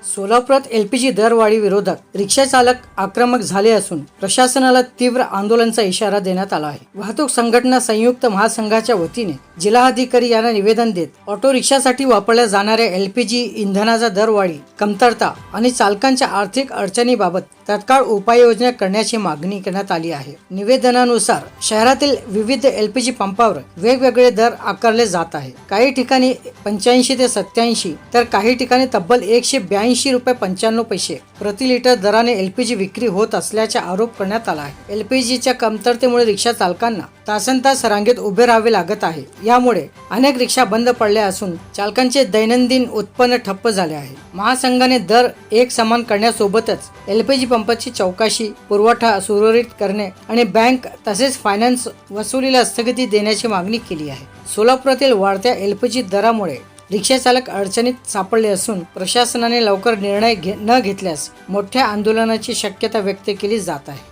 सोलापुरात एलपीजी दरवाढी विरोधात रिक्षा चालक आक्रमक झाले असून प्रशासनाला तीव्र आंदोलनाचा इशारा देण्यात आला आहे। वाहतूक संघटना संयुक्त महासंघाच्या वतीने जिल्हाधिकारी यांना निवेदन देत ऑटो रिक्षासाठी वापरल्या जाणाऱ्या एलपीजी इंधनाचा दरवाढी, कमतरता आणि चालकांच्या आर्थिक अडचणीबाबत तत्काळ उपाययोजना करण्याची मागणी करण्यात आली आहे। निवेदनानुसार शहरातील विविध एलपीजी पंपावर वेगवेगळे दर आकारले जात आहे। काही ठिकाणी 85 ते 87 तर काही ठिकाणी तब्बल 182 रुपये 95 पैसे प्रति लिटर दराने एलपीजी विक्री होत असल्याचा आरोप करण्यात आला आहे। एलपीजीच्या कमतरतेमुळे रिक्षा चालकांना तासनतास रांगेत उभे राहावे लागत आहे। यामुळे अनेक रिक्षा बंद पडल्या असून चालकांचे दैनंदिन उत्पन्न ठप्प झाले आहे। महासंघाने दर एक समान करण्यासोबतच एलपीजी पंपाची चौकशी, पुरवठा सुरळीत करणे आणि बँक तसेच फायनान्स वसुलीला स्थगिती देण्याची मागणी केली आहे। सोलापुरातील वाढत्या एलपीजी दरामुळे रिक्षा चालक अडचणीत सापडले असून प्रशासनाने लवकर निर्णय न घेतल्यास मोठ्या आंदोलनाची शक्यता व्यक्त केली जात आहे।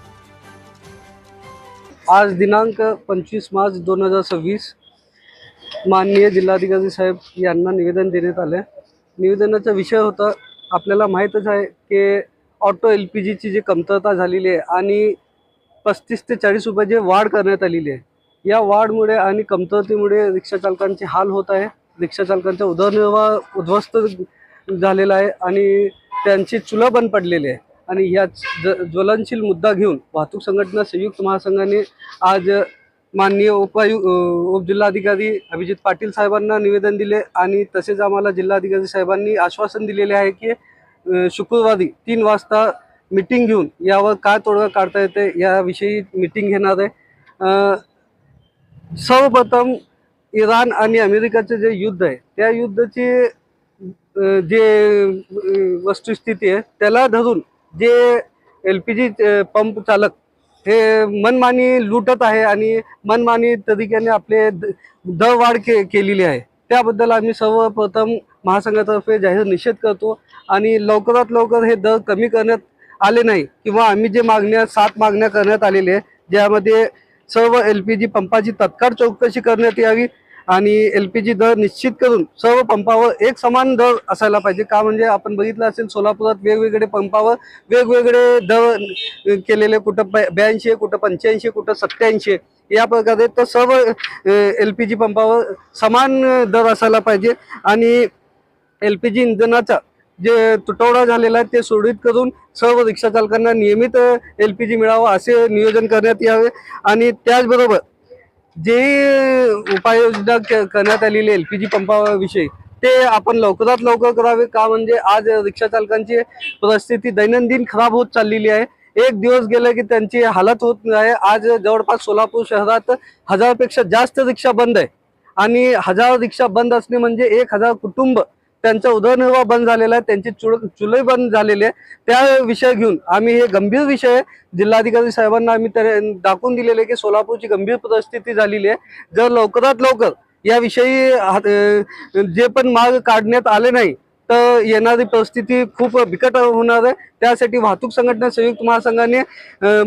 आज दिनांक 25 मार्च 2026 माननीय जिल्हाधिकारी साहेब यांना निवेदन देण्यात आले। निवेदनाचा विषय होता, आपल्याला माहीतच आहे की ऑटो एलपीजीची जी कमतरता झालेली आहे आणि 35 ते 40 रुपयाची वाढ करण्यात आलेली आहे। या वाढमुळे आणि कमतरतेमुळे रिक्षा चालकांचे हाल होत आहे। रिक्षा चालकांचा उदरनिर्वाह उद्ध्वस्त झालेला आहे आणि त्यांची चुला बंद पडलेली आहे। आणि या ज्वलनशील मुद्दा घेऊन वाहतूक संघटना संयुक्त महासंघाने आज माननीय उपजिल्हाधिकारी अभिजित पाटील साहेबांना निवेदन दिले आणि तसेच आम्हाला जिल्हाधिकारी साहेबांनी आश्वासन दिलेले आहे की शुक्रवारी 3 वाजता मीटिंग घेऊन यावर काय तोडगा काढता येते याविषयी मीटिंग घेणार आहे। सर्वप्रथम इराण आणि अमेरिकाचे जे युद्ध आहे त्या युद्धाची जे वस्तुस्थिती आहे त्याला धरून जे एलपीजी पंप चालक हे मनमानी लुटत आहे आणि मनमानी तरीक्याने आपले दरवाढ केलेली आहे। त्याबद्दल आम्ही सर्वप्रथम महासंघातर्फे जाहीर निषेध करतो आणि लवकरात लवकर हे दर कमी करण्यात आले नाही किंवा आम्ही जे 7 मागण्या करण्यात आलेल्या आहे ज्यामध्ये सर्व एलपीजी पंपाची तत्काळ चौकशी करण्यात यावी आणि एलपीजी दर निश्चित करून सर्व पंपावर एक समान दर असायला पाहिजे। का म्हणजे आपण बघितलं असेल सोलापुरात वेगवेगळे पंपावर वेगवेगळे दर केलेले, कुठं 82, कुठं 85, कुठं 87 या प्रकारे तर सर्व एलपीजी पंपावर समान दर असायला पाहिजे आणि एलपीजी इंधनाचा जे तुटवडा झालेला आहे ते सुरळीत करून सर्व रिक्षा चालकांना नियमित एलपीजी मिळावा असे नियोजन करण्यात यावे आणि त्याचबरोबर जे उपाययोजना करण्यात आलेली एलपीजी पंपाविषयी ते आपण लवकरात लवकर करावे। का म्हणजे आज रिक्षा चालकांची परिस्थिती दैनंदिन खराब होत चाललेली आहे। एक दिवस गेला की त्यांची हालत होत आहे। आज जवळपास सोलापूर शहरात 1000 पेक्षा जास्त रिक्षा बंद आहे आणि 1000 रिक्षा बंद असणे म्हणजे 1000 कुटुंब त्यांचा उदरनिर्वाह बंद झालेला आहे, त्यांचे चुले बंद झालेले आहे। त्या विषय घेऊन आम्ही हे गंभीर विषय जिल्हाधिकारी साहेबांना आम्ही दाखवून दिलेले की सोलापूरची गंभीर परिस्थिती झालेली आहे। जर लवकरात लवकर याविषयी जे पण मार्ग काढण्यात आले नाही तर येणारी परिस्थिती खूप बिकट होणार आहे। त्यासाठी वाहतूक संघटना संयुक्त महासंघाने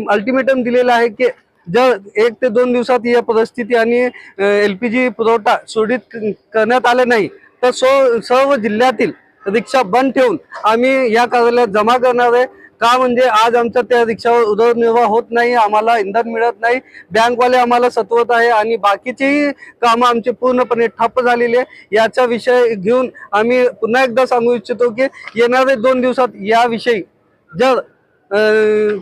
अल्टिमेटम दिलेला आहे की जर 1 ते 2 दिवसात या परिस्थिती आणि एलपीजी पुरवठा सुरळीत करण्यात आले नाही तर सर्व जिल्ह्यातील रिक्षा बंद ठेवून आम्ही या कार्यालयात जमा करणार आहे। का म्हणजे आज आमचा त्या रिक्षावर उदरनिर्वाह होत नाही, आम्हाला इंधन मिळत नाही, बँकवाले आम्हाला सतवत आहे आणि बाकीचेही कामं आमचे पूर्णपणे ठप्प झालेले आहे। याचा विषय घेऊन आम्ही पुन्हा एकदा सांगू इच्छितो की येणाऱ्या 2 दिवसात याविषयी जर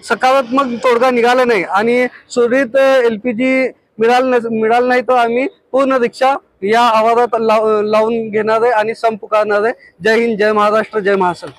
सकारात्मक तोडगा निघाला नाही आणि सुरळीत एलपीजी मिळालं नाही तर आम्ही पूर्ण रिक्षा या आवाजात लावून घेणार आहे आणि संप पुकारणार आहे। जय हिंद, जय महाराष्ट्र, जय महासंघ।